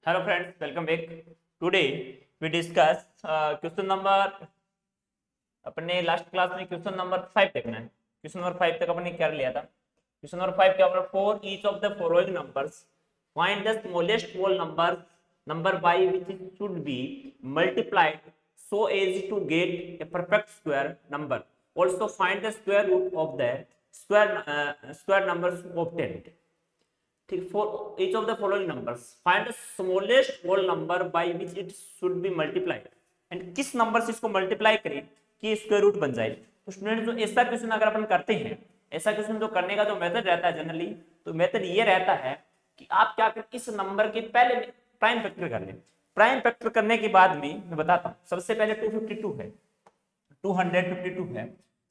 Hello friends, welcome back. Today we discuss question number अपने last class में question number 5 देखना है। Question number 5 तक अपने कर लिया था। क्वेश्चन नंबर 5 क्या बोला? For each of the following numbers find the smallest whole number by which it should be multiplied so as to get a perfect square number. Also find the square root of the square numbers obtained. ठीक, for each of the following numbers find the smallest whole number by which it should be multiplied and किस number से इसको multiply करें कि square root बन जाए। तो student जो ऐसा क्वेश्चन अगर अपन करते हैं, ऐसा क्वेश्चन जो करने का जो मेथड रहता है जनरली, तो मेथड ये रहता है कि आप क्या करें, इस नंबर के पहले प्राइम फैक्टर कर लें। प्राइम फैक्टर करने के बाद में मैं बताता हूँ, सबसे पहले 252 है, 252 है,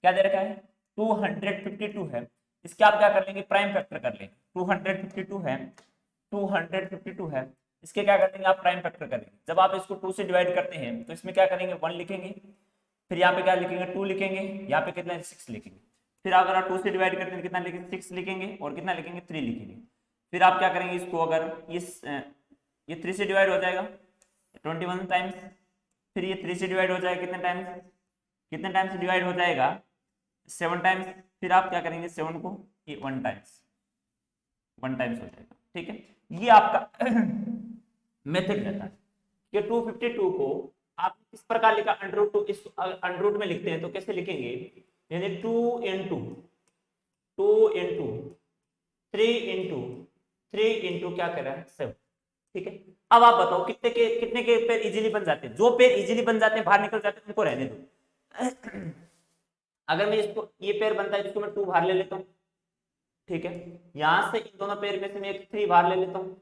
क्या दे रखा है 252 है। इसके आप क्या कर लेंगे, प्राइम फैक्टर कर लेंगे। 252 है, 252 है, इसके क्या कर देंगे आप, प्राइम फैक्टर करेंगे। जब आप इसको 2 से डिवाइड करते हैं तो इसमें क्या करेंगे, 1 लिखेंगे, फिर यहाँ पे क्या लिखेंगे 2 लिखेंगे, यहाँ पे कितना 6 लिखेंगे। फिर अगर आप 2 से डिवाइड करते हैं कितना लिखेंगे, 6 लिखेंगे, और कितना लिखेंगे 3 लिखेंगे। फिर आप क्या करेंगे, इसको अगर ये 3 से डिवाइड हो जाएगा 21 टाइम्स, फिर ये 3 से डिवाइड हो जाएगा कितने टाइम्स डिवाइड हो जाएगा 7 टाइम्स। फिर आप क्या करेंगे 7 को ये 1 टाइम्स हो जाएगा। ठीक है, ये आपका मेथड रहता है कि 252 को आप किस प्रकार लिखा, अंडर रूट में लिखते हैं तो कैसे लिखेंगे, यानी 2 इंटू 3 इंटू क्या कर रहा है 7। ठीक है, अब आप बताओ कितने के पेयर इजीली बन जाते हैं। जो पेयर इजीली बन जाते हैं, बाहर निकल जाते हैं, उनको रहने दो। अगर मैं इसको, ये पेयर बनता है जिसको मैं 2 बाहर ले लेता हूँ, ठीक है, यहां से इन दोनों पेयर में से मैं एक 3 बाहर ले लेता हूँ,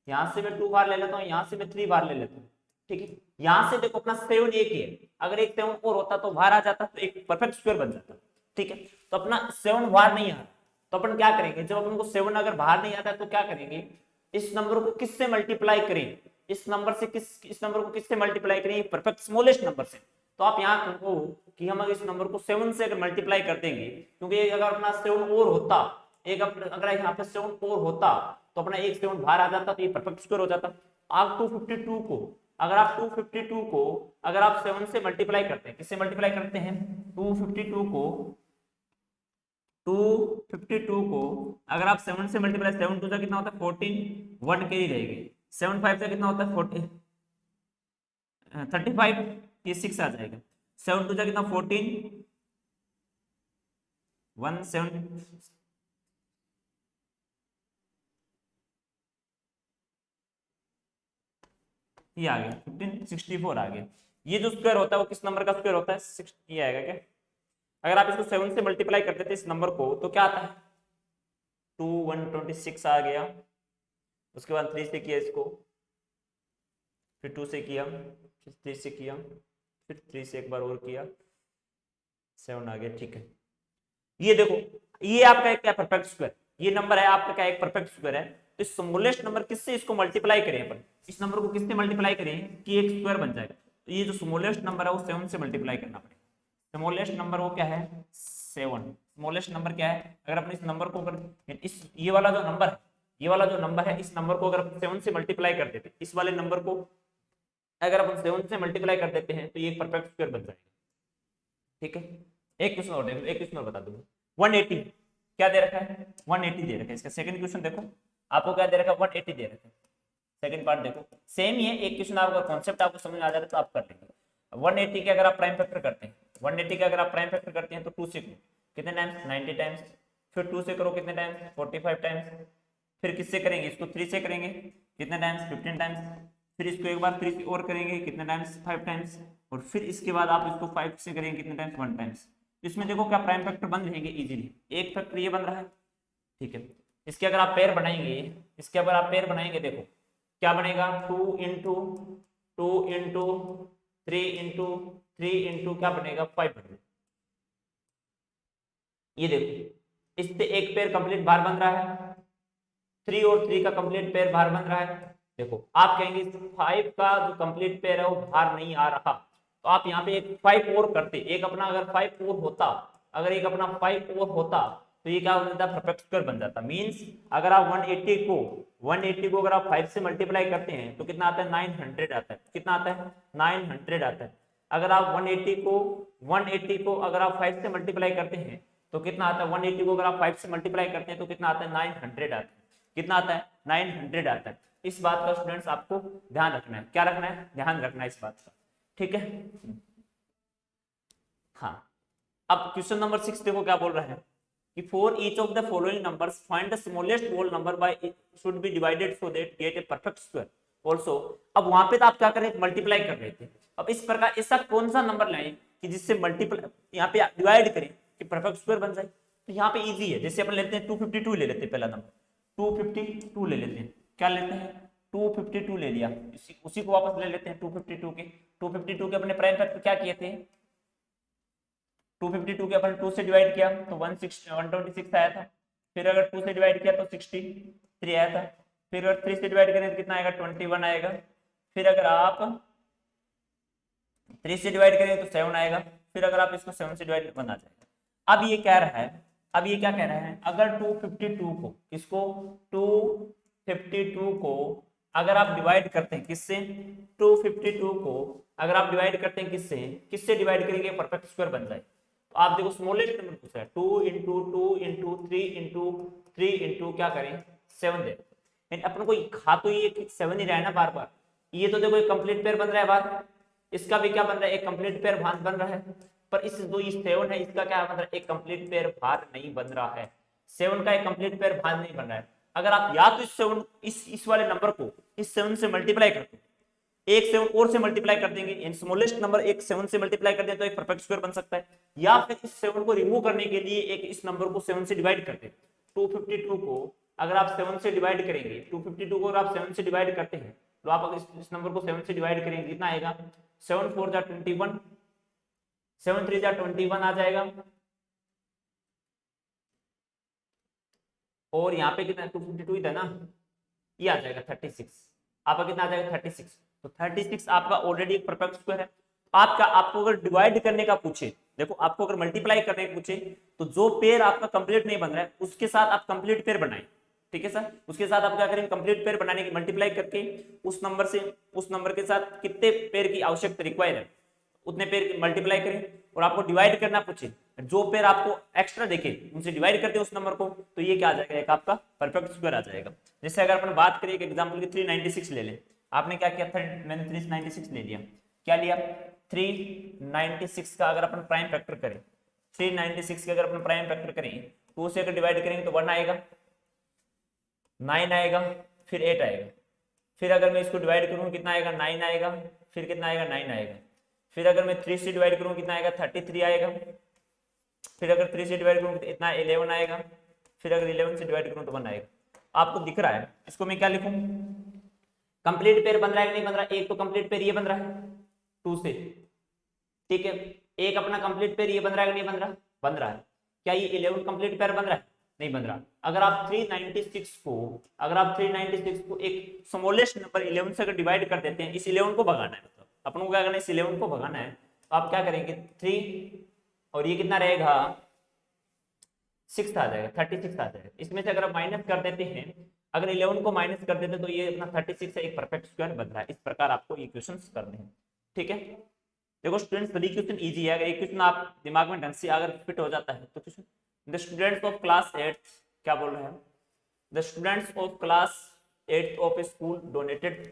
यहां से मैं 2 बाहर ले लेता हूँ, यहां से मैं 3 बाहर ले लेता हूँ। ठीक है, यहां से देखो अपना 7 एक ही है, अगर एक 7 और होता तो बाहर आ जाता, तो एक परफेक्ट स्क्वायर बन जाता। ठीक है, तो अपना 7 बाहर नहीं आ रहा, तो अपन क्या करेंगे, जब अपन को 7 अगर बाहर नहीं आता तो क्या करेंगे, इस नंबर को किससे मल्टीप्लाई करें, इस नंबर को किससे मल्टीप्लाई करें, परफेक्ट स्मॉलेस्ट नंबर से। तो आप यहाँ कहो कि हम अगर इस नंबर को 7 से अगर मल्टीप्लाई कर देंगे, क्योंकि अगर अपना 7 और होता, अगर यहाँ पे 7 और होता तो अपना एक 7 बाहर आ जाता, तो ये परफेक्ट स्क्वायर हो जाता। आप 252 को अगर आप 7 से मल्टीप्लाई करते हैं, किससे मल्टीप्लाई करते हैं, 252 को अगर आप 7 से मल्टीप्लाई, 7 2 कितना होता है 14, 1 कैरी रहेगी, 7 5 से कितना होता है 40, 35, ये 6 आ जाएगा, 7 2 कितना 14, 1 7 ये आ गया 1564 आ गया। ये जो स्क्वायर होता है वो किस नंबर का स्क्वायर होता है, 6, ये आएगा क्या। अगर आप इसको 7 से मल्टीप्लाई करते थे इस नंबर को तो क्या आता है 2 126 आ गया। उसके बाद 3 से किया इसको, फिर 2 से किया, फिर 3 से किया, फिर 3 से एक बार और किया, 7 आ गया। ठीक है, ये देखो ये आपका एक क्या परफेक्ट स्क्वायर, ये नंबर है आपका क्या एक परफेक्ट स्क्वायर है। तो इस स्मॉलेस्ट नंबर किससे इसको मल्टीप्लाई करें, अपन इस नंबर को किससे मल्टीप्लाई करें कि एक स्क्वायर बन जाएगा। तो ये जो स्मॉलेस्ट नंबर है वो 7 से मल्टीप्लाई करना पड़ेगा। स्मॉलेस्ट नंबर वो क्या है 7। स्मॉलेस्ट नंबर क्या है, अगर अपने इस नंबर को अगर ये वाला जो नंबर है इस नंबर को अगर 7 से मल्टीप्लाई कर देते, इस वाले नंबर को अगर अपन 7 से मल्टीप्लाई कर देते हैं तो ये एक परफेक्ट स्क्वायर बन जाएगा। ठीक है, एक क्वेश्चन और देखो, एक क्वेश्चन और बता दूंगा। 180 क्या दे रखा है, 180 दे रखा है। इसका सेकंड क्वेश्चन देखो, आपको क्या दे रखा है 180 दे रखा है। सेकंड पार्ट देखो, सेम ही है, एक क्वेश्चन आपका कॉन्सेप्ट आपको समझ में आ जाता है तो आप कर लेंगे। 180 के अगर आप प्राइम फैक्टर करते हैं, 180 के अगर आप प्राइम फैक्टर करते हैं तो 2 से करो कितने टाइम्स 90 टाइम्स, फिर 2 से करो कितने टाइम्स 45 टाइम्स, फिर किससे करेंगे इसको 3 से करेंगे कितने टाइम्स 15 टाइम्स, फिर इसको एक बार 3 से और करेंगे कितने टाइम्स 5 टाइम्स, और फिर इसके बाद आप इसको 5 से करेंगे कितने टाइम्स 1 टाइम्स। इसमें देखो क्या प्राइम फैक्टर बन रहेंगे इजीली, एक फैक्टर ये बन रहा है। ठीक है, इसके अगर आप पेयर बनाएंगे, देखो क्या बनेगा 2 इंटू 3 इंटू क्या बनेगा 5 बनेगा। ये देखो इससे एक पेयर कंप्लीट बार बन रहा है, 3 और 3 का कंप्लीट पेयर बाहर बन रहा है। देखो आप कहेंगे 5 का जो कंप्लीट पेयर है वो बाहर नहीं आ रहा, तो आप यहाँ पे एक 5 और करते, एक अपना अगर 5 और होता, अगर एक अपना 5 और होता तो ये क्या हो जाता है, परफेक्ट स्क्वायर बन जाता है। मींस अगर आप 180 को अगर आप 5 से मल्टीप्लाई करते हैं तो कितना आता है, 900 आता है। कितना आता है, 900 आता है। अगर आप 180 को अगर आप 5 से मल्टीप्लाई करते हैं तो कितना आता है, 180 को अगर आप 5 से मल्टीप्लाई करते हैं तो कितना आता है, 900 आता है। कितना आता है, 900 आता है। इस बात का स्टूडेंट्स आपको ध्यान रखना है। क्या रखना है, ध्यान रखना है इस बात का, ठीक है। हाँ, अब क्वेश्चन नंबर 6 देखो क्या बोल रहा है कि for each of the following numbers find the smallest whole number by should be divided so that get a perfect square also. अब वहां पे तो आप क्या कर रहे थे, मल्टीप्लाई कर रहे थे। अब इस प्रकार ऐसा कौन सा नंबर लाएं कि जिससे मल्टीप्लाई यहाँ पे डिवाइड करें कि परफेक्ट स्क्वायर बन जाए। तो यहाँ पे इजी है, जैसे अपन लेते हैं 252 ले लेते हैं, पहला नंबर 252 ले लेते हैं। क्या लेते हैं, 252 ले लिया, उसी को वापस ले लेते हैं 252 के अपने प्राइम फैक्टर क्या किए थे, 252 के अपन 2 से डिवाइड किया तो 126 आया था। फिर अगर 2 से डिवाइड किया तो 63 आया था। फिर अगर 3 से डिवाइड करें तो कितना आएगा, 21 आएगा। फिर अगर आप 3 से डिवाइड करें तो 7 आएगा। फिर अगर आप इसको 7 से डिवाइड 1 आ जाएगा। अब ये कह रहा है, अब ये क्या कह रहा है, अगर 252 को, इसको 252 को अगर आप डिवाइड करते हैं किससे, 252 को अगर आप डिवाइड करते हैं किससे, किससे डिवाइड करेंगे परफेक्ट स्क्वायर बन जाए। तो आप देखो स्मॉलेस्ट नंबर पूछा है, 2 इंटू 2 इंटू 3 इंटू 3 इंटू क्या करें 7 दे। अपन को खा तो ये 7 ही रहा है ना बार बार। ये तो देखो एक कंप्लीट पेयर बन रहा है बार, इसका भी क्या बन रहा है, एक कंप्लीट पेयर भार बन रहा है। पर इस जो ये 7 है इसका क्या बन रहा है, एक कंप्लीट पेयर भार नहीं बन रहा है। 7 का एक कंप्लीट पेयर भार नहीं बन रहा है। अगर आप या तो इस 7 इस वाले नंबर को इस 7 से मल्टीप्लाई करते, एक 7 और से मल्टीप्लाई कर देंगे, स्मॉलेस्ट नंबर एक 7 से मल्टीप्लाई कर दें तो एक परफेक्ट स्क्वायर बन सकता है। या फिर इस 7 को रिमूव करने के लिए एक इस नंबर को 7 से डिवाइड कर दें। 252 को अगर आप 7 से डिवाइड करेंगे, 252 को अगर आप 7 से डिवाइड करते हैं तो आप अगर इस नंबर को 7 से डिवाइड करेंगे कितना आएगा, 7 4 जा 21, 7 3 जा 21 आ जाएगा। और यहाँ पे कितना 252 था ना, ये आ जाएगा 36। आपका कितना आ जाएगा 36। तो 36 आपका ऑलरेडी एक परफेक्ट स्क्वायर है। आपको अगर डिवाइड करने का पूछे, देखो आपको अगर मल्टीप्लाई करने का पूछे तो जो पेयर आपका कंप्लीट नहीं बन रहा है उसके साथ आप कंप्लीट पेयर बनाएं, ठीक है सर। उसके साथ आप क्या करेंगे, कंप्लीट पेयर बनाने की मल्टीप्लाई करके उस नंबर के साथ कितने पेयर की आवश्यकता रिक्वायर है उतने पेयर की मल्टीप्लाई करें। और आपको डिवाइड करना पूछे, जो पेयर आपको एक्स्ट्रा देखे उनसे डिवाइड करते हैं उस नंबर को, तो ये क्या आ जाएगा, एक आपका परफेक्ट स्क्वायर आ जाएगा। जैसे अगर अपन बात करें एक एग्जांपल की 396 ले लें। आपने क्या किया था, मैंने 396 ले लिया। क्या लिया, 396 का अगर अपन प्राइम फैक्टर करें, 396 के अगर अपन प्राइम फैक्टर करें 2 से अगर डिवाइड करेंगे तो 1 आएगा, 9 आएगा, फिर 8 आएगा। फिर अगर मैं इसको डिवाइड करूँ कितना आएगा, 9 आएगा, फिर कितना आएगा 9 आएगा। फिर अगर मैं 3 से डिवाइड करूँ कितना आएगा, 33 आएगा। फिर अगर 3 से डिवाइड करूँ तो इतना 11 आएगा। फिर अगर 11 से डिवाइड करूँ तो 1 आएगा। आपको दिख रहा है, इसको मैं क्या लिखूं, कंप्लीट पेयर बन रहा है कि नहीं बन रहा है। एक तो कंप्लीट पेयर ये बन रहा है 2 से, ठीक है। एक अपना कंप्लीट पेयर ये बन रहा है कि नहीं बन रहा, बन रहा है। क्या ये 11 कंप्लीट पेयर बन रहा है, नहीं बन रहा। अगर आप 396 को एक स्मॉलेस्ट नंबर 11 से अगर डिवाइड कर देते हैं, इस 11 को भगाना है, मतलब अपन को क्या करना है, इस 11 को भगाना है। तो आप क्या करेंगे, 3 और ये कितना रहेगा 6 आ जाएगा, 36 आ जाएगा। इसमें से अगर आप माइनस कर देते हैं, अगर 11 को माइनस कर देते तो ये अपना 36 से एक परफेक्ट स्क्वायर बन रहा है। इस प्रकार आपको ये क्वेश्चंस करने हैं, ठीक है। देखो स्टूडेंट्स सभी क्वेश्चन इजी है, अगर एक क्वेश्चन आप दिमाग में ढंग से अगर फिट हो जाता है तो question. The students of class 8 क्या बोल रहे हैं, the students of class 8 of A school donated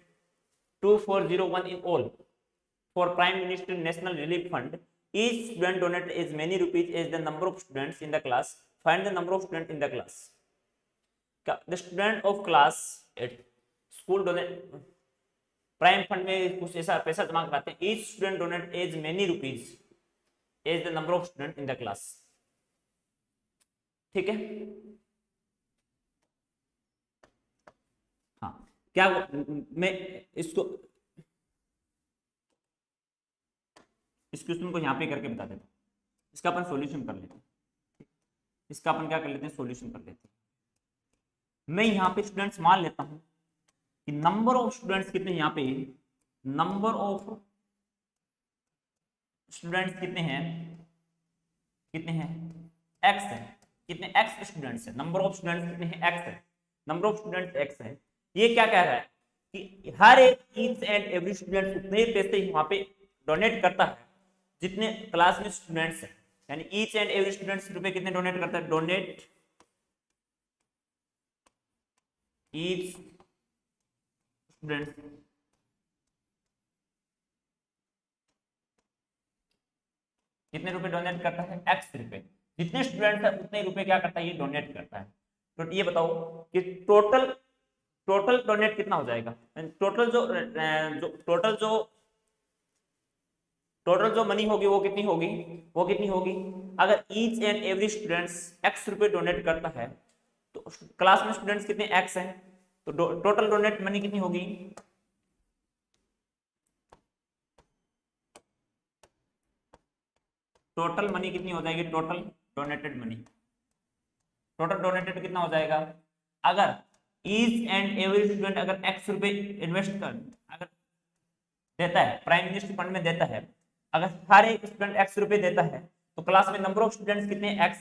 2401 in all for Prime Minister National Relief Fund. Each student donated as many rupees as the number of students in the class. Find the number of students in the class. The student of class 8 school donate Prime Fund में कुछ ऐसा पैसा जमा कराते हैं। Each student donate as many rupees as the number of students in the class. ठीक है, हाँ। क्या मैं इसको इस क्वेश्चन को यहाँ पे करके बता देता हूँ। इसका अपन सॉल्यूशन कर लेते हैं, इसका अपन क्या कर लेते हैं, सॉल्यूशन कर लेते हैं। मैं यहाँ पे स्टूडेंट्स मान लेता हूँ कि नंबर ऑफ स्टूडेंट्स कितने, यहाँ पे नंबर ऑफ स्टूडेंट्स कितने हैं, x है। कितने x स्टूडेंट्स है, नंबर ऑफ स्टूडेंट्स कितने हैं, x है, नंबर ऑफ स्टूडेंट्स x है। ये क्या कह रहा है कि हर एक ईच एंड एवरी स्टूडेंट उतने ही पैसे वहां पे डोनेट करता है जितने क्लास में स्टूडेंट्स हैं, यानी ईच एंड एवरी स्टूडेंट्स रुपए कितने डोनेट करता है, डोनेट ईच स्टूडेंट कितने रुपए डोनेट करता है, x रुपए, जितने स्टूडेंट्स है उतने रुपए क्या करता है, ये डोनेट करता है। तो ये बताओ कि टोटल टोटल डोनेट कितना हो जाएगा, टोटल जो मनी होगी वो कितनी होगी, अगर each and every students x रुपए डोनेट करता है तो क्लास में स्टूडेंट्स कितने x हैं, तो टोटल डोनेट मनी कितनी होगी, टोटल मनी कितनी हो जाएगी, total donated money, total donated कितना हो जाएगा, अगर ईच एंड एवरी स्टूडेंट अगर x रुपए इन्वेस्ट कर अगर देता है, प्राइम मिनिस्टर फंड में देता है, अगर हर एक स्टूडेंट x रुपए देता है तो क्लास में नंबर ऑफ स्टूडेंट्स कितने x,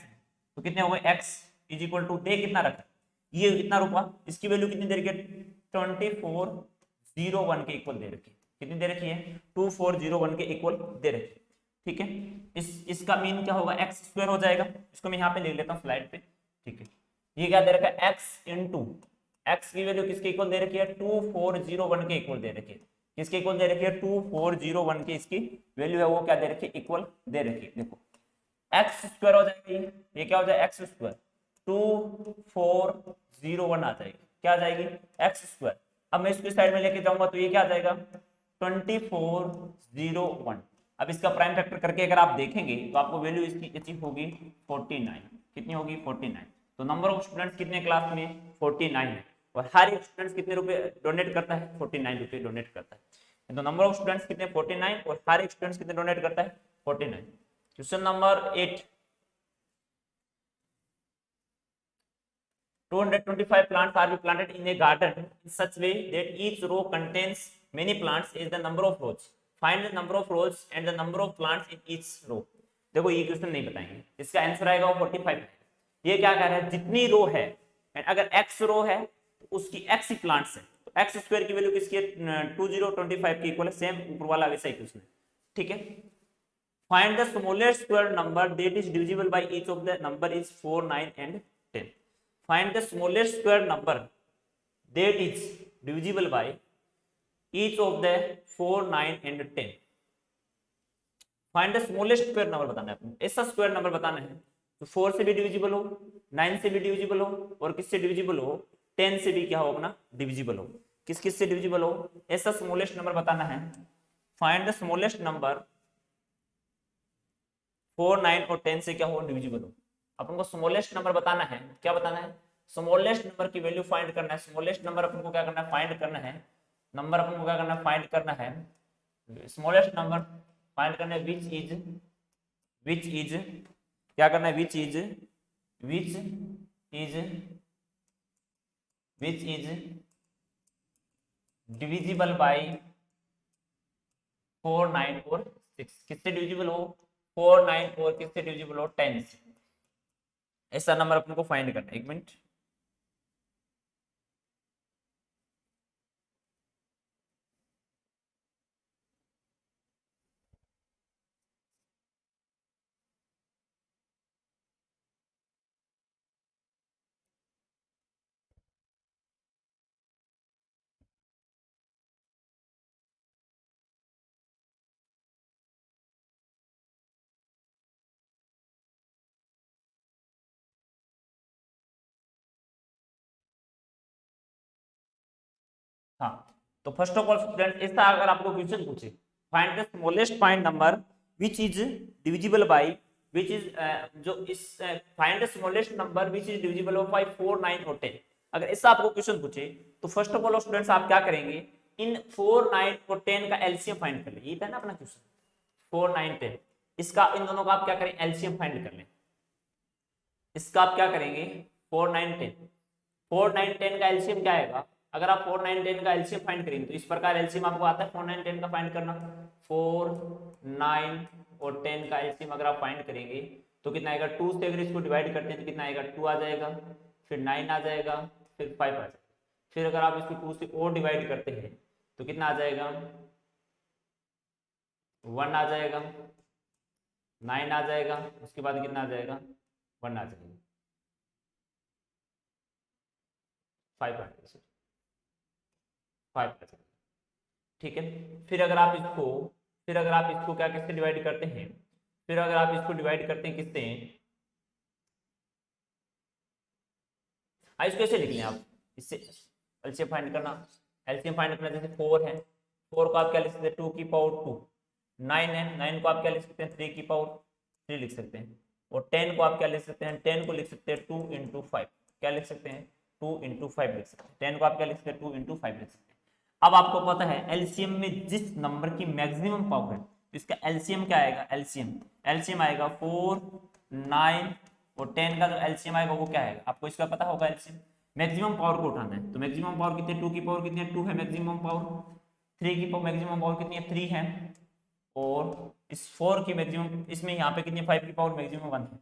तो कितने हो गए x इज इक्वल टू दे कितना रखा, ये कितना रुपया, इसकी वैल्यू कितनी दे रखी है, 2401 के इक्वल दे रखी है, कितनी दे रखी है, 2401 के इक्वल दे रखी है। ठीक है, इसका मीन क्या होगा, एक्स स्क्वायर हो जाएगा, इसको मैं यहाँ पे लिख लेता हूँ स्लाइड पे। ठीक है, ये क्या दे रखा है, एक्स इंटू एक्स की वैल्यू किसके इक्वल दे रखी है, 2401 के इक्वल दे रखी है, किसके इक्वल दे रखी है, 2401 की इसकी वैल्यू है वो क्या दे रखी है, इक्वल दे रखी है। देखो एक्स स्क्वायर हो जाएगी, ये क्या हो जाएगा, एक्स स्क्वायर 2401 आ जाएगी, क्या आ जाएगी, एक्स स्क्वायर। अब मैं इसको साइड में लेके जाऊंगा तो ये क्या आ जाएगा, 2401। अब इसका प्राइम फैक्टर करके अगर आप देखेंगे तो आपको वैल्यू इसकी अचीव होगी 49, कितनी होगी 49। तो नंबर ऑफ स्टूडेंट्स कितने क्लास में 49 है, और हर एक स्टूडेंट कितने रुपए डोनेट करता है, 49 रुपए डोनेट करता है। तो नंबर ऑफ स्टूडेंट्स कितने 49 और हर एक स्टूडेंट कितने डोनेट करता है 49। Question number 8, 225 plants are planted in a garden in such way that each row contains many plants is the number of rows. Find the number of rows and the number of plants in each row. देखो ये question नहीं बताएंगे, इसका answer आएगा 45 है। ये क्या कह रहा है, जितनी रो है अगर x रो है तो उसकी x ही प्लांट्स है, तो x स्क्वायर की वैल्यू किसकी है, 2025 की इक्वल है, सेम ऊपर वाला वैसा ही क्वेश्चन है। ठीक है, find the smallest square number that is divisible by each of the number is 4, 9 and 10। Find the smallest square number that is divisible by each of the 4, 9 and 10. Find the smallest square number बताना है आपको, ऐसा square number बताना है तो 4 से भी divisible हो, 9 से भी डिविजिबल हो और किससे डिविजिबल हो, 10 से भी क्या हो अपना डिविजिबल हो। किस किस से डिविजिबल हो, ऐसा स्मॉलेस्ट नंबर बताना है। फाइंड द स्मॉलेस्ट नंबर 4, 9 और 10 से क्या हो डिविजिबल हो। अपन को स्मॉलेस्ट नंबर बताना है, क्या बताना है, स्मॉलेस्ट नंबर की वैल्यू फाइंड करना है। स्मॉलेस्ट नंबर अपन को क्या करना है, फाइंड करना है। नंबर अपन को क्या करना है, फाइंड करना है। स्मॉलेस्ट नंबर फाइंड करना है विच इज क्या करना है, विच इज डिविजिबल बाय 4, 9 और 6। किससे डिविजिबल हो, 4, 9 और किससे डिविजिबल हो, 10 से। ऐसा नंबर अपन को फाइंड करना है। एक मिनट, हाँ तो फर्स्ट ऑफ ऑल स्टूडेंट, ऐसा अगर आपको क्वेश्चन पूछे, find the smallest point number which is divisible by which is जो इस find the smallest number which is divisible by 4, 9 और 10। अगर ऐसा आपको क्वेश्चन पूछे तो फर्स्ट ऑफ ऑल स्टूडेंट्स आप क्या करेंगे, इन 4, 9 और 10 का एलसीएम फाइंड कर ले। ये था ना अपना क्वेश्चन 4, 9, 10, इसका इन दोनों का आप क्या करें, एलसीएम फाइंड कर लें। इसका आप क्या करेंगे, 4, 9, 10, 4, 9, 10 का एलसीएम क्या आएगा। अगर आप 4, 9, 10 का एलसीएम फाइंड करेंगे तो इस प्रकार एलसीएम आपको आता है 4, 9, 10 का फाइंड करना। 4, 9 और 10 का एलसीएम अगर आप फाइंड करेंगे तो कितना आएगा 2 से अगर इसको डिवाइड करते हैं तो कितना आएगा 2 आ जाएगा, फिर 9 आ जाएगा, फिर 5 आ जाएगा। फिर अगर आप इसको 2 से और डिवाइड करते हैं तो कितना आ जाएगा 1 आ जाएगा, 9 आ जाएगा, उसके बाद कितना आ जाएगा 1 आ जाएगा, 5 आ जाएगा, 5 आ जाएगा। ठीक है, फिर अगर आप इसको क्या किससे डिवाइड करते हैं, फिर अगर आप इसको डिवाइड करते हैं किससे, इसको ऐसे लिख लें आप, इससे एलसीएम फाइंड करना, एलसीएम फाइंड करना, जैसे 4 है, 4 को आप क्या लिख सकते हैं 2 की पावर 2, 9 है, 9 को आप क्या लिख सकते हैं 3 की पावर 3 लिख सकते हैं, और 10 को आप क्या लिख सकते हैं 10 को लिख सकते हैं 2 इंटू 5, क्या लिख सकते हैं 2 इंटू 5 लिख सकते हैं, 10 को आप क्या लिख सकते हैं 2 इंटू 5 लिख सकते हैं। अब आपको पता है एलसीएम में जिस नंबर की मैक्सिमम पावर है इसका एलसीएम क्या आएगा, एलसीएम आएगा 4, 9 और 10 का जो एलसीएम आएगा वो क्या आएगा, आपको इसका पता होगा एलसीएम। मैक्सिमम पावर को उठाना है तो मैक्सिमम पावर कितनी है, 2 की पावर कितनी है 2 है मैक्सिमम पावर, 3 की पावर मैक्सिमम पावर कितनी है 3 है, और इस 4 की मैक्सिमम, इसमें यहाँ पे कितनी है 5 की पावर मैक्सिमम 1 है।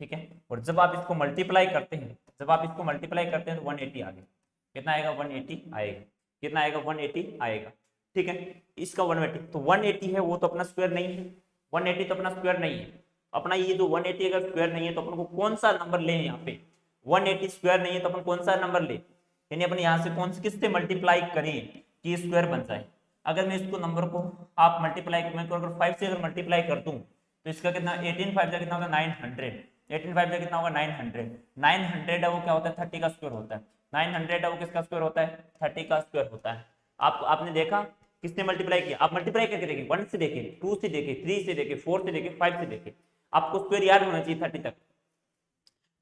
ठीक है, और जब आप इसको मल्टीप्लाई करते हैं तो 180 आ गया, कितना आएगा 180 आएगा, कितना आएगा 180 आएगा। ठीक है, इसका 180 तो 180 है वो तो अपना स्क्वायर नहीं है, 180 तो अपना स्क्वायर नहीं है, अपना ये जो 180 अगर स्क्वायर नहीं है तो अपन को कौन सा नंबर लें, यहाँ पे 180 स्क्वायर नहीं है तो अपन कौन सा नंबर ले, यानी अपन यहाँ से कौन से किससे मल्टीप्लाई करें कि स्क्वायर बन जाए। अगर मैं इसको नंबर को आप मल्टीप्लाई मैं अगर 5 से अगर मल्टीप्लाई कर दूं तो इसका कितना 18 5 जा कितना होगा 900, 18 5 जा कितना होगा 900, 900 है वो क्या होता है 30 का स्क्वायर होता है, 900 है वो किसका स्क्वायर होता है 30 का स्क्वायर होता है। आपने देखा किसने मल्टीप्लाई किया, आप मल्टीप्लाई करके देखिए, 1 से देखिए, 2 से देखिए, 3 से देखिए, 4 से देखिए, 5 से देखिए, आपको स्क्वायर याद होना चाहिए 30 तक।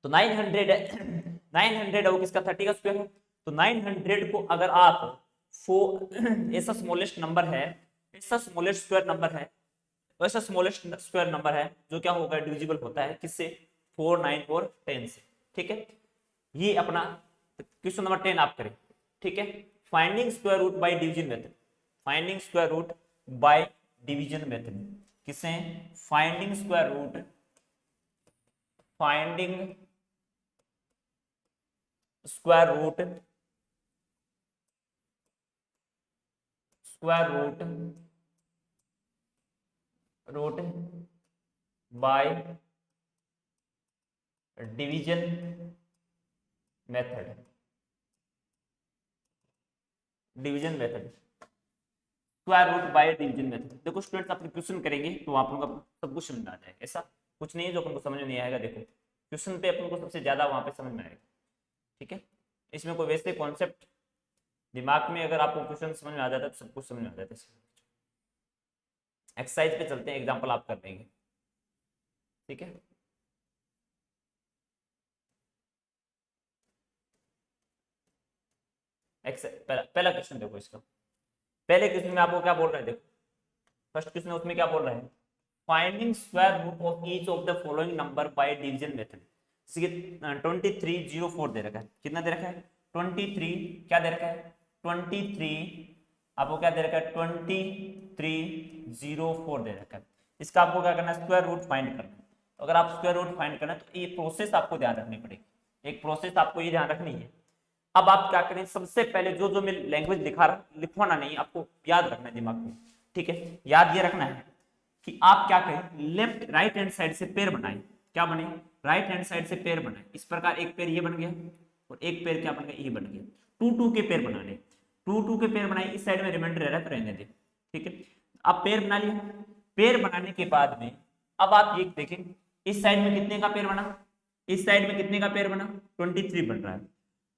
तो 900 है 900 है वो किसका 30 का स्क्वायर है, तो 900 को अगर आप ऐसा स्मॉलेस्ट नंबर है, ऐसा स्मॉलेस्ट स्क्वायर नंबर है, तो ऐसा स्मॉलेस्ट स्क्वायर नंबर है जो क्या होगा डिविजिबल होता है किससे 4, 9 और 10 से। ठीक है, ये अपना क्वेश्चन नंबर 10 आप करें। ठीक है, finding square root by division method, finding square root by division method, किसे finding square root root by division method, square root by division method. देखो स्टूडेंट्स आप क्वेश्चन करेंगे तो आप लोगों को सब कुछ समझ में आ जाएगा, ऐसा कुछ नहीं है जो अपन को समझ में नहीं आएगा। देखो क्वेश्चन पे अपन को सबसे ज्यादा वहां पे समझ में आएगा। ठीक है, इसमें कोई वैसे कॉन्सेप्ट दिमाग में अगर आपको क्वेश्चन समझ में आ जाता है तो सब कुछ समझ में आ जाता है। एक्सरसाइज पे चलते हैं, एग्जांपल आप कर लेंगे। ठीक है, पहला क्वेश्चन देखो, इसका पहले क्वेश्चन में आपको क्या बोल रहा है, देखो फर्स्ट क्वेश्चन है उसमें क्या बोल रहा है, finding square root of each of the following number by division method. 2304 दे रखा है, कितना दे रखा है 23, क्या दे रखा है 23, आपको क्या दे रखा है 2304 दे रखा है। इसका आपको क्या करना है स्क्वायर रूट फाइंड करना है। तो अगर आप स्क्वायर रूट फाइंड करना है तो ये प्रोसेस आपको ध्यान रखनी पड़ेगी, एक प्रोसेस आपको ये ध्यान रखनी है। अब आप क्या करें, सबसे पहले जो मैं लैंग्वेज लिखवाना नहीं, आपको याद रखना है दिमाग में। ठीक है, याद ये रखना है कि आप क्या करें, लेफ्ट राइट हैंड साइड से पेड़ बनाए, क्या बने राइट हैंड साइड से पेड़ बनाए। इस प्रकार एक पेड़ ये बन गया और एक पेड़ क्या बन गया ये बन गया, 2 के पेड़ बनाने, 2 के पेड़ बनाए, इस साइड में रिमाइंडर रह रहा है तो रहने दे। ठीक है, अब पेड़ बना लिया, पेड़ बनाने के बाद में अब आप ये देखें इस साइड में कितने का पेड़ बना, इस साइड में कितने का पेड़ बना 23 बन रहा है।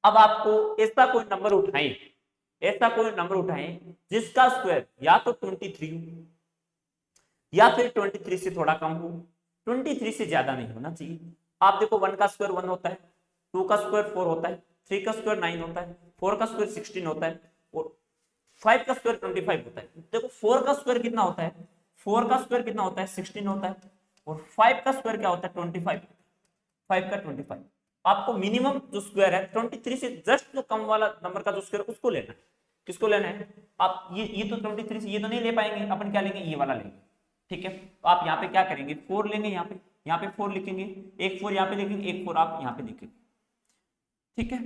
अब आपको ऐसा कोई नंबर उठाएं जिसका स्क्वायर या तो 23 हो या फिर 23 से थोड़ा कम हो, 23 से ज्यादा नहीं होना चाहिए। आप देखो 1 का स्क्वायर 1 होता है, 2 का स्क्वायर 4 होता है, 3 का स्क्वायर 9 होता है, 4 का स्क्वायर 16 होता है और 5 का स्क्वायर 25 होता है। देखो 4 का स्क्वायर कितना होता है, 4 का स्क्वायर कितना होता है 16 होता है और 5 का स्क्वायर क्या होता है 25, 5 का 25। आपको मिनिमम जो स्क्वायर है 23 से जस्ट जो कम वाला नंबर का जो स्क्वायर उसको लेना है। किसको लेना है, आप ये तो 23 से ये तो नहीं ले पाएंगे, अपन क्या लेंगे ये वाला लेंगे। ठीक है, तो आप यहाँ पे क्या करेंगे 4 लेंगे यहाँ पे, यहाँ पे 4 लिखेंगे, एक 4 यहाँ पे लिखेंगे, एक 4 आप यहाँ पे लिखेंगे, ठीक है।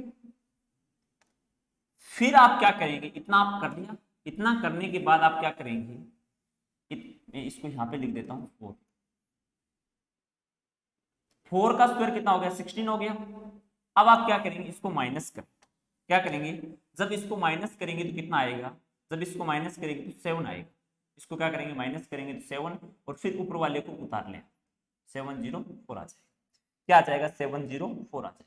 फिर आप क्या करेंगे, इतना आप कर दिया, इतना करने के बाद आप क्या करेंगे, मैं इसको यहाँ पे लिख देता हूँ 4, 4 का स्क्वायर कितना हो गया 16 हो गया। अब आप क्या करेंगे, इसको माइनस कर, क्या करेंगे, जब इसको माइनस करेंगे तो कितना आएगा, जब इसको माइनस करेंगे तो 7 आएगा, इसको क्या करेंगे माइनस करेंगे तो 7, और फिर ऊपर वाले को उतार लें, 704 आ जाएगा, क्या आ जाएगा 704 आ जाएगा,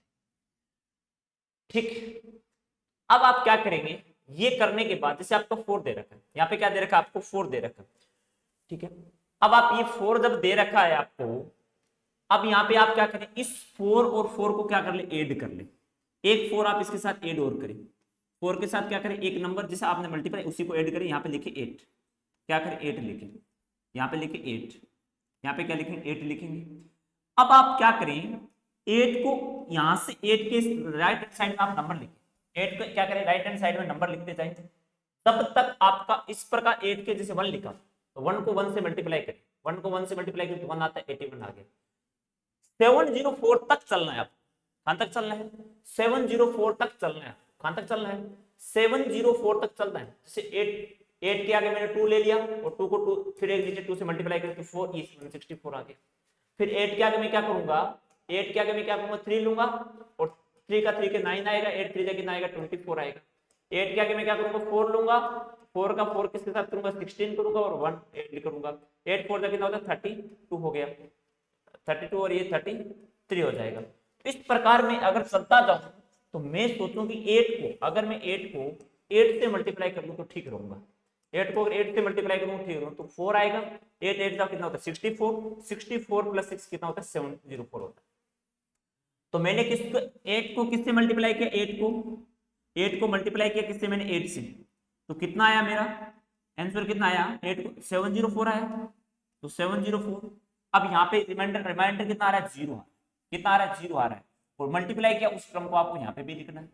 ठीक। अब आप क्या करेंगे, ये करने के बाद जैसे आपको 4 दे रखा है, यहाँ पे क्या दे रखा है आपको 4 दे रखा है, ठीक है। अब आप ये 4 जब दे रखा है आपको, अब यहाँ पे आप क्या करें, इस 4 और 4 को क्या कर ले, ऐड कर ले, एक 4 आप इसके साथ ऐड और करें, 4 के साथ क्या करें, एक नंबर जैसे आपने मल्टीप्लाई उसी को ऐड करें, यहाँ पे लिखे 8, क्या करें 8 लिखें, यहाँ पे लिखे 8, यहाँ पे क्या लिखेंगे 8 लिखेंगे। अब आप क्या करें, 8 को यहाँ से 8 के राइट हैंड साइड में आप नंबर लिखें, 8 को क्या करें राइट हैंड साइड में नंबर लिखते जाए, तब तक आपका इस प्रकार 8 के जैसे 1 लिखा तो 1 को 1 से मल्टीप्लाई करें, 1 को 1 से मल्टीप्लाई करें तो 1 आता है, 81 आ गया। 704 तक चलना है आपको, कहां तक चलना है 704 तक चलना है, कहां तक चलना है 704 तक चलना है। जैसे 8 के आगे मैंने 2 ले लिया और 2 को 2 फिर एक नीचे 2 से मल्टीप्लाई करके 4 इज 164 आ गया। फिर 8 के आगे मैं क्या करूंगा, 8 के आगे मैं क्या करूंगा 3 लूंगा और 3 का 3 के 9 आएगा, 8 3 कितना आएगा 24 आएगा। 8 के आगे मैं क्या करूंगा 4 लूंगा, 4 का 4 किसके साथ करूंगा 16 करूंगा और 1 8 करूंगा, 8 4 का कितना होता है 32 हो गया, 32 और ये 33 हो जाएगा। इस प्रकार में अगर चलता जाऊं तो मैं सोचूं कि 8 को अगर मैं 8 को 8 से मल्टीप्लाई कर लूं तो ठीक रहूंगा, 8 को अगर 8 से मल्टीप्लाई करूं ठीक रहूं तो 4 आएगा, 8 8 का कितना होता है 64, 64 प्लस 6 कितना होता है 704 होता है। तो मैंने किसको 8 को किससे मल्टीप्लाई किया, 8 को मल्टीप्लाई किया किससे मैंने 8 से, तो कितना आया मेरा आंसर कितना आया 8 को 704 आया, तो 704। अब यहाँ पे रिमाइंडर कितना आ रहा है 0, कितना आ रहा है 0 आ रहा है, और मल्टीप्लाई किया उस टर्म को आपको यहाँ पे भी लिखना है,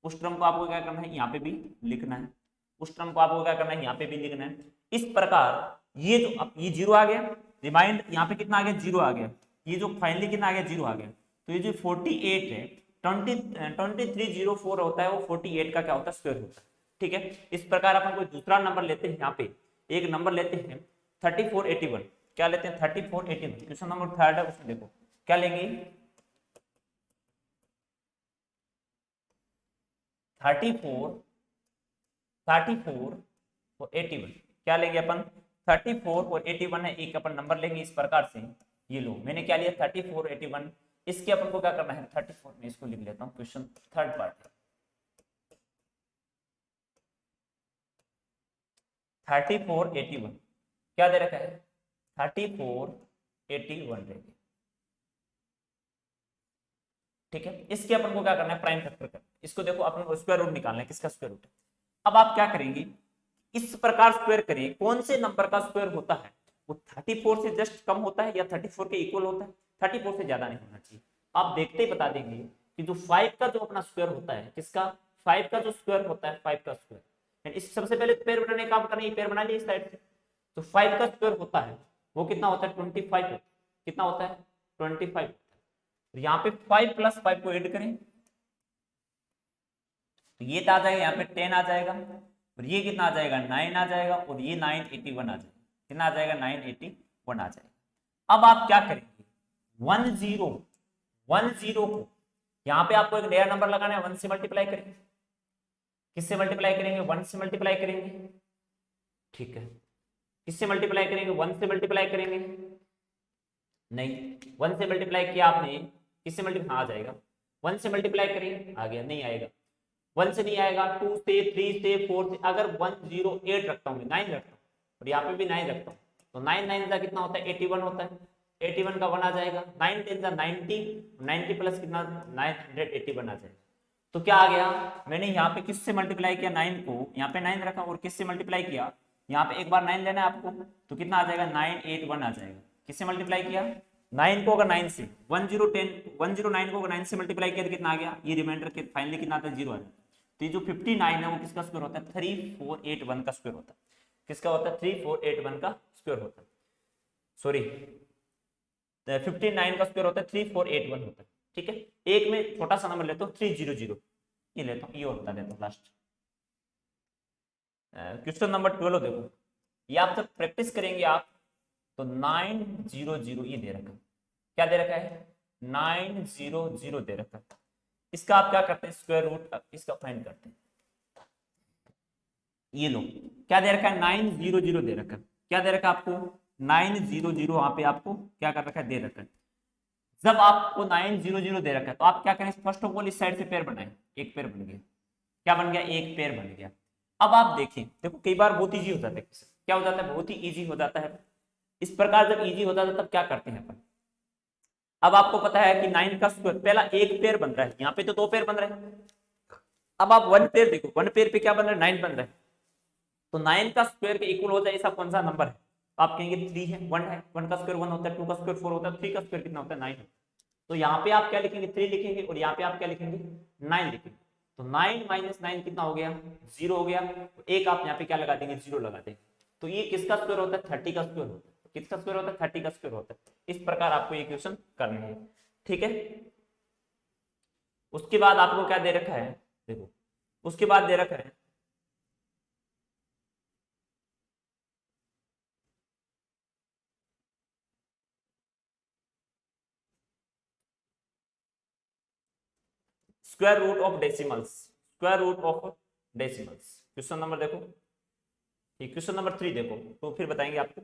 उस टर्म को आपको क्या करना है यहाँ पे भी लिखना है, उस टर्म को आपको क्या करना है यहाँ पे भी लिखना है। इस प्रकार ये जो अब ये 0 आ गया, रिमाइंड यहाँ पे कितना आ गया 0 आ गया, ये जो फाइनली कितना आ गया 0 आ गया, तो ये जो 48 है 2304 होता है वो 48 का क्या होता है स्क्वायर होता है, ठीक है। इस प्रकार अपन कोई दूसरा नंबर लेते हैं, यहाँ पे एक नंबर लेते हैं 3481, क्या लेते हैं 3481, क्वेश्चन नंबर 3 है उसमें देखो क्या लेंगे 34 और 81, क्या लेंगे अपन 34 और 81 है, एक अपन नंबर लेंगे इस प्रकार से, ये लो मैंने क्या लिया 34 81, इसके अपन को क्या करना है 34 में इसको लिख लेता हूँ, क्वेश्चन थर्ड पार्ट 3481 क्या दे रखा है 3481 रहेगी, ठीक है। इसके अपन को क्या करना है प्राइम फैक्टर करना, इसको देखो अपन को स्क्वायर रूट निकालना है, किसका स्क्वायर रूट है। अब आप क्या करेंगे इस प्रकार स्क्वायर करिए, कौन से नंबर का स्क्वायर होता है वो 34 से जस्ट कम होता है या 34 के इक्वल होता है, 34 से ज्यादा नहीं होना चाहिए। आप देखते ही बता देंगे कि जो 5 का जो अपना स्क्वायर होता है, किसका 5 का जो स्क्वायर होता है 5 का स्क्वायर, इस सबसे पहले पेड़ बनाने का काम करना है, पेड़ बना लिया इस साइड से, तो 5 का स्क्वायर होता है वो कितना होता है 25, कितना होता है 25, तो यहाँ पे 5 प्लस 5 को ऐड करें तो ये आ जाएगा यहाँ पे 10 आ जाएगा, और ये कितना आ जाएगा 9 आ जाएगा, और ये 981 आ जाएगा, कितना आ जाएगा 981 आ जाएगा। अब आप क्या करेंगे 10 को यहाँ पे आपको एक नया नंबर लगाना है, 1 से मल्टीप्लाई करेंगे, किससे मल्टीप्लाई करेंगे 1 से मल्टीप्लाई करेंगे, ठीक है। किससे मल्टीप्लाई करेंगे 1 से मल्टीप्लाई करेंगे, नहीं 1 से मल्टीप्लाई किया आपने, किससे मल्टीप्लाई आ जाएगा 1 से मल्टीप्लाई करेंगे आ गया, नहीं आएगा 1 से नहीं आएगा, 2 से 3 से 4 से, अगर 108 रखता हूँ 9 रखता हूँ और यहाँ पे भी 9 रखता हूँ तो 9 9 का कितना होता है 81 होता है, 81 का 1 आ जाएगा, 9 10 का 90, 90 प्लस कितना 981 आ जाएगा। तो क्या आ गया मैंने यहाँ पे किससे मल्टीप्लाई किया 9 को, यहाँ पे 9 रखा और किससे मल्टीप्लाई किया, यहाँ पे एक बार 9 लेना है आपको, तो कितना आ जाएगा 981 आ जाएगा, किससे मल्टीप्लाई किया 9 को अगर 9 से 109 को अगर 9 से मल्टीप्लाई किया तो कितना आ गया, ये रिमाइंडर के फाइनली कितना आता है 0 आ जाएगा। तो ये जो 59 है वो किसका स्क्वायर होता है 3481 का स्क्वायर होता है, किसका होता है 3481 का स्क्वायर होता है, सॉरी 59 का स्क्वायर होता है 3481 होता है। ठीक है, एक में छोटा सा नंबर लेता हूँ 300, ये लेता हूँ, ये और बता देता हूँ लास्ट। क्वेश्चन नंबर 12 देखो, ये आप जब प्रैक्टिस करेंगे आप तो 900 ये दे रखा है, क्या दे रखा है 900 दे रखा है। इसका आप क्या करते हैं स्क्वायर रूट इसका फाइंड करते हैं। ये लो क्या दे रखा है 900 दे रखा है, क्या दे रखा है आपको 900, वहां पे आपको क्या कर रखा है दे रखा है। जब आपको 900 दे रखा है तो आप क्या करें फर्स्ट ऑफ ऑल इस साइड से पेयर बनाए, एक पेयर बन गया, क्या बन गया एक पेयर बन गया। अब आप देखिए देखो कई बार बहुत इजी हो जाता है, क्या हो जाता है बहुत ही इजी हो जाता है। इस प्रकार जब इजी हो जाता है तब क्या करते हैं अपन, अब आपको पता है कि 9 का स्क्वायर पहला एक पेयर बन रहा है, यहाँ पे तो 2 पेयर बन रहे हैं। अब आप वन पेयर देखो, वन पेयर पे क्या बन रहा है 9 बन रहा है, तो 9 का स्क्वायर के इक्वल हो जाए ऐसा कौन सा नंबर है, आप कहेंगे 3 है, 1 है, 1 का स्क्वायर 1 होता है, 2 का स्क्वायर 4 होता है, 3 का स्क्वायर कितना होता है 9 है। तो यहाँ पे आप क्या लिखेंगे 3 लिखेंगे और यहाँ पे आप क्या लिखेंगे 9 लिखेंगे। तो 9 माइनस 9 कितना हो गया 0 हो गया, तो एक आप यहाँ पे क्या लगा देंगे 0 लगा देंगे। तो ये किसका स्क्वायर होता है 30 का स्क्वायर होता है, किसका स्क्वायर होता है 30 का स्क्वायर होता है। इस प्रकार आपको ये क्वेश्चन करने हैं। ठीक है, उसके बाद आपको क्या दे रखा है देखो, उसके बाद दे रखा है square root of decimals, square root of decimals. Question number देखो, ठीक क्वेश्चन नंबर 3 देखो तो फिर बताएंगे आपको।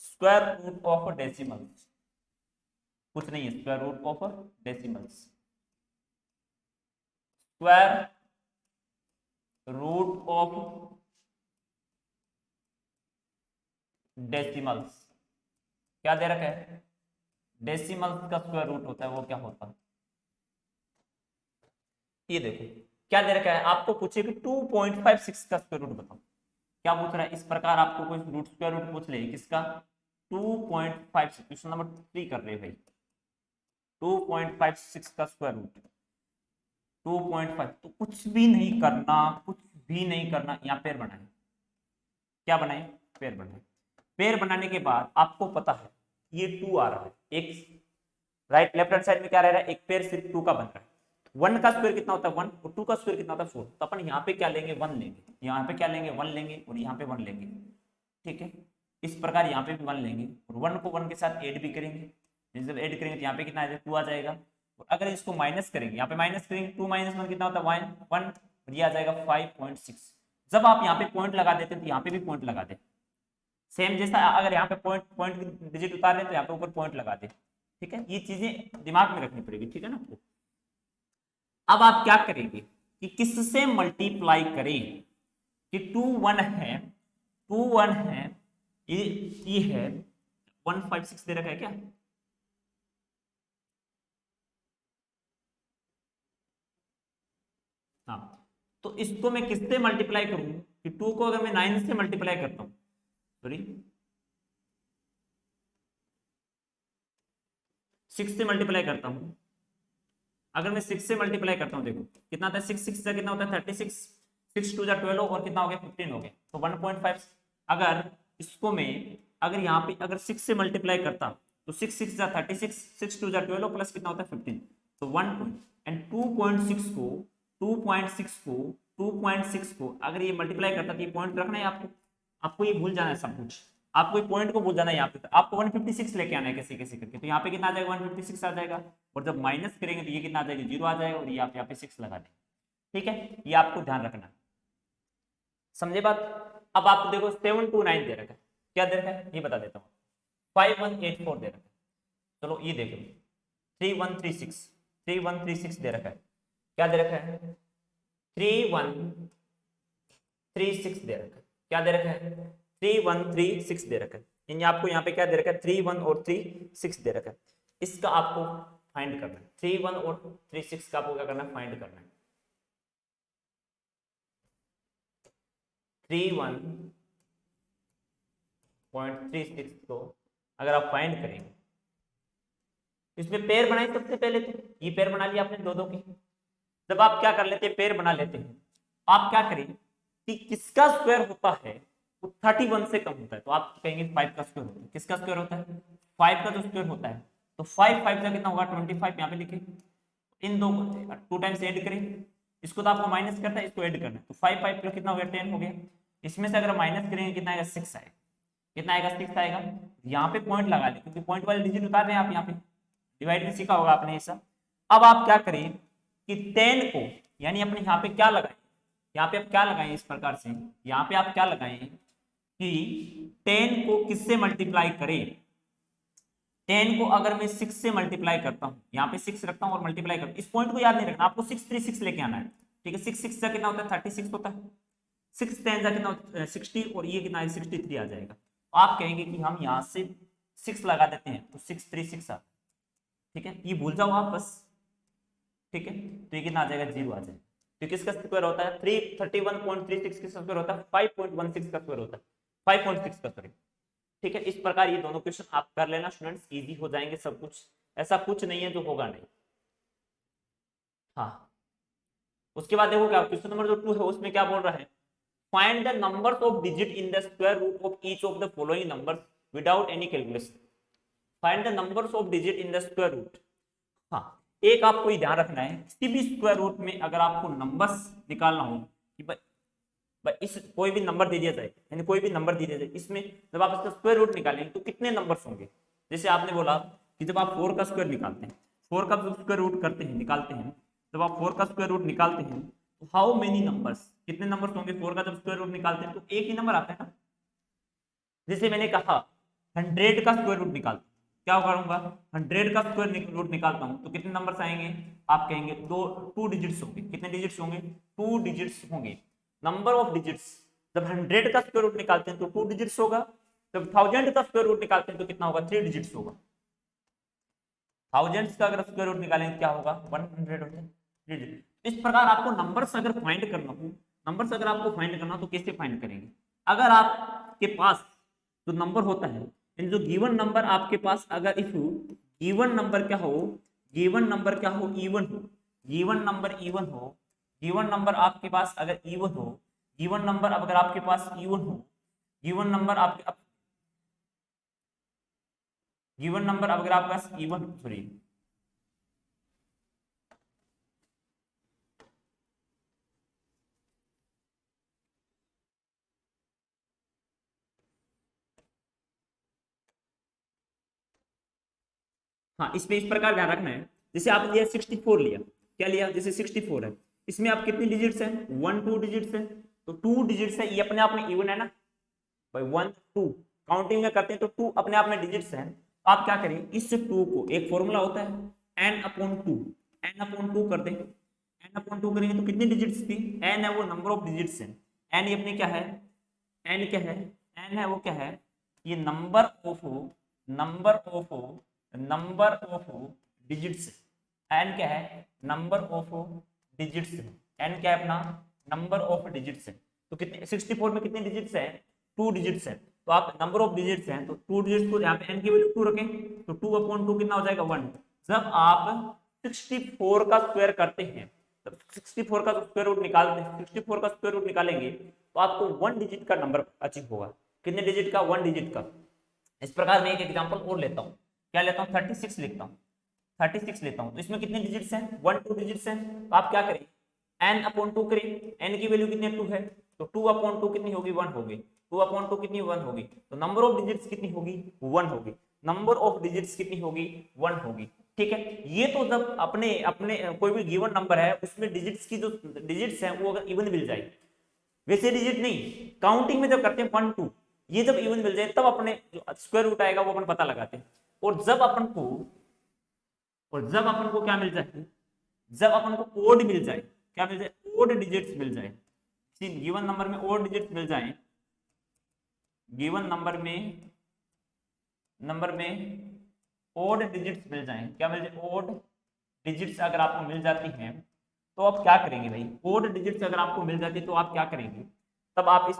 स्क्वायर रूट ऑफ डेसिमल्स कुछ नहीं है, square root of decimals, square root of decimals क्या दे रखा है डेसिमल्स का स्क्वायर रूट होता है वो क्या होता है, ये देखो क्या दे रखा है आपको पूछे कि 2.56 का स्क्वायर रूट बताओ, क्या पूछ रहा है इस प्रकार आपको कोई रूट स्क्वायर रूट पूछ ले किसका 2.56, क्वेश्चन नंबर 3 कर रहे हैं भाई 2.56 का स्क्वायर रूट 2.5, तो कुछ भी नहीं करना, कुछ भी नहीं करना, यहाँ पेयर बनाए, क्या बनाए पेयर बनाए। पेयर बनाने के बाद आपको पता है ये 2 आ रहा है, एक राइट लेफ्ट हैंड साइड में क्या रह रहा है एक पेयर सिर्फ 2 का बन रहा है। 1 का स्क्वायर कितना होता है 1 और 2 का स्क्वायर कितना होता है 4, तो अपन यहाँ पे क्या लेंगे 1 लेंगे, यहाँ पे क्या लेंगे 1 लेंगे और यहाँ पे 1 लेंगे। ठीक है, इस प्रकार यहाँ पे भी 1 लेंगे और 1 को 1 के साथ ऐड भी करेंगे, जब ऐड करेंगे तो यहाँ पे कितना आ जाएगा 2 आ जाएगा। और अगर इसको माइनस करेंगे यहाँ पे माइनस करेंगे 2 माइनस 1 कितना होता है 1 और ये आ जाएगा 5.6। जब आप यहाँ पे पॉइंट लगा देते हैं तो यहाँ पे भी पॉइंट लगा दे, सेम जैसा अगर यहाँ पे पॉइंट पॉइंट डिजिट उतार रहे तो यहाँ पे ऊपर पॉइंट लगा दे। ठीक है, ये चीजें दिमाग में रखनी पड़ेगी, ठीक है ना। अब आप क्या करेंगे कि किससे मल्टीप्लाई करें कि 2 1 है 2 1 है, ये है 156 दे रखा है क्या, हाँ, तो इसको मैं किससे मल्टीप्लाई करूं कि 2 को अगर मैं 9 से मल्टीप्लाई करता हूं, सॉरी 6 से मल्टीप्लाई करता हूं, अगर मैं 6 से मल्टीप्लाई करता हूं देखो कितना आता है 6 6 से कितना होता है 36, 6 2 जा 12 और कितना हो गया 15 हो गया, तो 1.5। अगर इसको मैं अगर यहाँ पे अगर 6 से मल्टीप्लाई करता तो 6 6 जा 36, 6 2 जा 12 प्लस कितना होता है 15, तो 1 एंड 2.6 को 2.6 को 2.6 को अगर ये मल्टीप्लाई करता तो ये पॉइंट रखना है आपको, आपको ये भूल जाना है सब कुछ, आपको पॉइंट को भूल जाना है यहाँ पे, तो आपको 156 लेके आना है कैसे कैसे करके, तो यहाँ पे कितना आ जाएगा 156 आ जाएगा और जब माइनस करेंगे तो ये कितना आ जाएगा 0 आ जाएगा और ये आप यहाँ पे 6 लगा देंगे। ठीक है, ये आपको ध्यान रखना, समझे बात। अब आप देखो 729 दे रखा है, क्या दे रखा है ये बता देता हूँ, 5184 दे रखा है, चलो ये देखो 3136 3136 दे रखा है, क्या दे रखा है 3136 दे रखा है, क्या दे रखा है 3136 दे रखा है, यानी आपको यहाँ पे क्या दे रखा है 31 और 36 दे रखा है, इसका आपको फाइंड करना है, 31 और 36 का आपको क्या करना है फाइंड करना है। 31.36 को अगर आप फाइंड करेंगे, इसमें पेयर बनाए सबसे पहले, तो ये पेयर बना लिया आपने दो दो की। जब आप क्या कर लेते हैं पेयर बना लेते हैं, आप क्या करें कि किसका स्क्वायर होता है वो 31 से कम होता है तो आप कहेंगे 5 का स्क्वायर होता है। किसका स्क्वायर होता है? 5 का जो स्क्वायर होता है। तो 5 5 का कितना होगा 25, यहाँ पे लिखे। इन दो को 2 टाइम्स ऐड करें, इसको तो आपको माइनस करना है, इसको ऐड करना है, तो 5 5 प्लस कितना हो गया 10 हो गया। इसमें से अगर माइनस करेंगे कितना आएगा 6 आएगा। कितना आएगा 6 आएगा। यहाँ पे पॉइंट लगा ले क्योंकि पॉइंट वाले डिजिट उतार रहे हैं आप। यहाँ पे डिवाइड में सीखा होगा आपने ऐसा। अब आप क्या करें कि 10 को यानी अपने यहाँ पे क्या लगाएं, यहाँ पे आप क्या लगाएं इस प्रकार से, यहाँ पे आप क्या लगाएं कि 10 को किससे मल्टीप्लाई करें। 10 को अगर मैं 6 से मल्टीप्लाई करता हूँ, यहाँ पे 6 रखता हूँ और मल्टीप्लाई करता हूँ, इस पॉइंट को याद नहीं रखना आपको, 6 3 6 लेके आना है। ठीक है, 6 6 का कितना होता है 36 होता है, 6 10 का कितना 60 और ये कितना है 63 आ जाएगा। तो आप कहेंगे कि हम यहाँ से 6 लगा देते हैं तो 6 3 6 आता है। ठीक है, ये भूल जाओ आप बस। ठीक है, तो ये कितना आ जाएगा 0 आ जाएगा। तो किसका स्क्वायर होता है 331.36 किसका स्क्वायर होता है 5.16 का स्क्वायर होता है 5.6 का सॉरी। ठीक है, इस प्रकार ये दोनों क्वेश्चन आप कर लेना स्टूडेंट्स, इजी हो जाएंगे सब कुछ, ऐसा कुछ नहीं है जो होगा नहीं। हाँ, उसके बाद देखो क्या क्वेश्चन नंबर जो 2 है उसमें क्या बोल रहा है, find the numbers of digit in the square root of each of the following numbers without any calculation. Find the numbers of digit in the square root. हाँ, एक आपको ये ध्यान रखना है, किसी भी स्क्वायर रूट में अगर आपको नंबर्स निकालना हो कि इस कोई भी नंबर दे दिया जाए, यानी कोई भी नंबर दे दिया जाए, इसमें जब आप इसका स्क्वायर रूट निकालेंगे तो कितने नंबर्स होंगे। जैसे आपने बोला कि जब आप 4 का स्क्वायर निकालते हैं, 4 का स्क्वायर रूट करते हैं निकालते हैं, जब आप 4 का स्क्वायर रूट निकालते हैं तो हाउ मेनी नंबर्स, कितने नंबर्स होंगे 4 का जब स्क्वायर रूट निकालते हैं तो एक ही नंबर आता है ना। जैसे मैंने कहा 100 का स्क्वायर रूट निकालते, क्या करूंगा 100 का स्क्वायर रूट निकालता हूं तो कितने नंबर्स आएंगे, आप कहेंगे 2 डिजिट्स होंगे। कितने डिजिट्स होंगे 2 डिजिट्स होंगे। नंबर ऑफ डिजिट्स, जब 100 का स्क्वायर रूट निकालते हैं तो 2 डिजिट्स होगा, जब 1000 का स्क्वायर रूट निकालते हैं तो कितना होगा 3 डिजिट्स होगा। थाउजेंड्स का अगर स्क्वायर रूट निकालेंगे क्या होगा 100 होता है। इस प्रकार आपको नंबर्स अगर फाइंड करना हो, नंबर्स अगर आपको फाइंड करना हो तो कैसे फाइंड करेंगे। अगर आपके पास जो नंबर होता है, इन जो गिवन नंबर आपके पास अगर इफ गिवन नंबर क्या हो, गिवन नंबर क्या हो इवन हो, गिवन नंबर इवन हो, गिवन नंबर आपके पास अगर इवन हो, गिवन नंबर अगर आपके पास इवन हो, गिवन नंबर आपके गिवन नंबर अगर आपके पास इवन सॉरी हाँ, इसमें इस प्रकार ध्यान रखना है, जैसे आप लिया 64 लिया, क्या लिया जैसे 64 है, इसमें आप कितनी डिजिट्स हैं 1 2 डिजिट्स है, तो 2 डिजिट्स है, ये अपने आप में इवन है ना भाई 1 2 काउंटिंग में करते हैं तो 2 अपने आप में डिजिट्स हैं। आप क्या करें इस 2 को, एक फॉर्मूला होता है n/2, n/2 कर दें, n/2 करेंगे तो कितनी डिजिट्स थी, n है वो नंबर ऑफ डिजिट्स है, n ये अपने क्या है, n क्या है, n है वो क्या है, ये नंबर ऑफ डिजिट्स, n क्या है नंबर ऑफ डिजिट्स, n क्या है अपना नंबर ऑफ डिजिट्स है। तो कितने 64 में कितने डिजिट्स है 2 डिजिट्स है, तो आप नंबर ऑफ डिजिट्स हैं तो 2 डिजिट्स को यहाँ पे n की वैल्यू 2 रखें तो 2/2 कितना हो जाएगा 1। जब आप 64 का स्क्वायर करते हैं, तब 64 का स्क्वायर रूट निकालते हैं, 64 का स्क्वायर रूट निकालेंगे तो आपको 1 डिजिट का नंबर अचीव होगा। कितने डिजिट का 1 डिजिट का। इस प्रकार मैं एक एग्जांपल और लेता हूँ, क्या लेता हूँ 36 लिखता हूँ, 36 लेता हूँ, तो इसमें कितने डिजिट्स हैं 1 2 डिजिट्स हैं, तो आप क्या करें n/2 करें, n की वैल्यू कितनी 2 है तो 2/2 कितनी होगी 1 होगी, 2/2 कितनी 1 होगी, तो नंबर ऑफ डिजिट्स कितनी होगी 1 होगी, नंबर ऑफ डिजिट्स कितनी होगी 1 होगी। ठीक है, ये तो जब अपने अपने कोई भी गिवन नंबर है उसमें डिजिट्स की जो डिजिट्स हैं वो अगर इवन मिल जाए, वैसे डिजिट नहीं, काउंटिंग में जब करते हैं 1 2 ये जब इवन मिल जाए तब अपने जो स्क्वायर रूट आएगा वो अपन पता लगाते हैं। और जब अपन को क्या मिल जाए, जब अपन को ओड मिल जाए, क्या मिल जाए ओड डिजिट्स मिल जाए, गिवन नंबर में ओड डिजिट्स मिल जाए, गिवन नंबर में ओड डिजिट्स मिल जाए, क्या मिल जाए ओड डिजिट्स अगर आपको मिल जाती हैं तो आप क्या करेंगे भाई, ओड डिजिट्स अगर आपको मिल जाती है तो आप क्या करेंगे, तब आप इस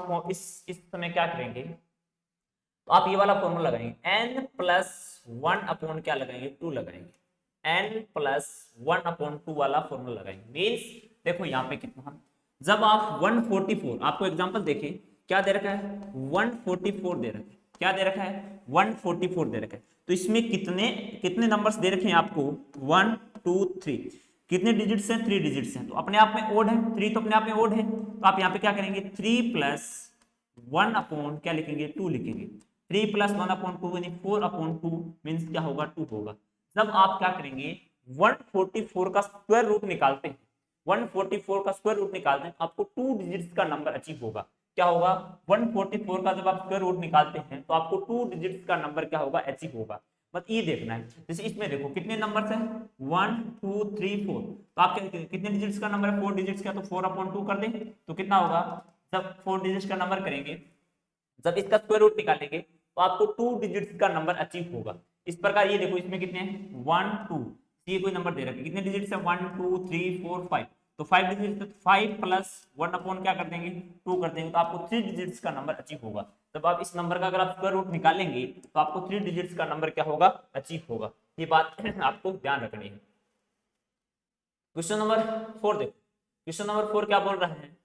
समय क्या करेंगे, तो आप ये वाला फॉर्मूला लगाएंगे n+1 क्या लगाएंगे 2 लगाएंगे, n+1/2 वाला फॉर्मूला लगाएंगे। मींस देखो यहाँ पे कितना, जब आप 144 आपको एग्जांपल देखें क्या दे रखा है 144 दे रखा है, क्या दे रखा है 144 दे रखा है। तो इसमें कितने कितने नंबर्स दे रखे हैं आपको 1 2 3, कितने डिजिट्स हैं 3 डिजिट्स हैं, तो अपने आप में ओड है, 3 तो अपने आप में ओड है, तो आप यहाँ पे क्या करेंगे 3 प्लस 1 अपॉन क्या लिखेंगे 2 लिखेंगे, 3 प्लस 1 अपॉन 2 यानी 4 अपॉन 2 मीन्स क्या होगा 2 होगा। जब आप क्या करेंगे 144 का स्क्वायर रूट निकालते हैं, 144 का स्क्वायर रूट निकालते हैं आपको 2 डिजिट्स का नंबर अचीव होगा। क्या होगा 144 का जब आप स्क्वायर रूट निकालते हैं तो आपको 2 डिजिट्स का नंबर क्या होगा अचीव होगा। बस ये देखना है, जैसे इसमें देखो कितने नंबर्स हैं 1 2 3 4, तो आप कितने डिजिट्स का नंबर है 4 डिजिट्स का, तो 4 अपॉन 2 कर दें तो कितना होगा, जब 4 डिजिट्स का नंबर करेंगे जब इसका स्क्वायर रूट निकालेंगे तो आपको 2 डिजिट्स का नंबर अचीव होगा। इस प्रकार ये देखो इसमें कितने हैं 1 2, ये कोई नंबर दे रखा है, कितने डिजिट्स है 1 2 3 4 5, तो 5 डिजिट्स, तो 5 प्लस 1 अपॉन क्या कर देंगे 2 कर देंगे, तो आपको 3 डिजिट्स का नंबर अचीव होगा। तब आप इस नंबर का अगर आप स्क्वायर रूट निकालेंगे तो आपको 3 डिजिट्स का नंबर क्या होगा अचीव होगा। ये बात आपको ध्यान रखनी है। क्वेश्चन नंबर 4 देखो, क्वेश्चन नंबर 4 क्या बोल रहा है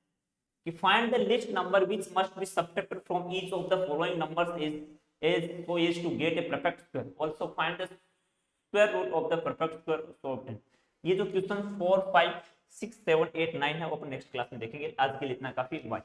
कि find the list number which must be subtracted from each of the following numbers is so as to get a perfect square, also find the square root of the perfect square so obtain। ये जो question 4 5 6 7 8 9 है वो अपन next class में देखेंगे, आज के लिए इतना काफी। बाय।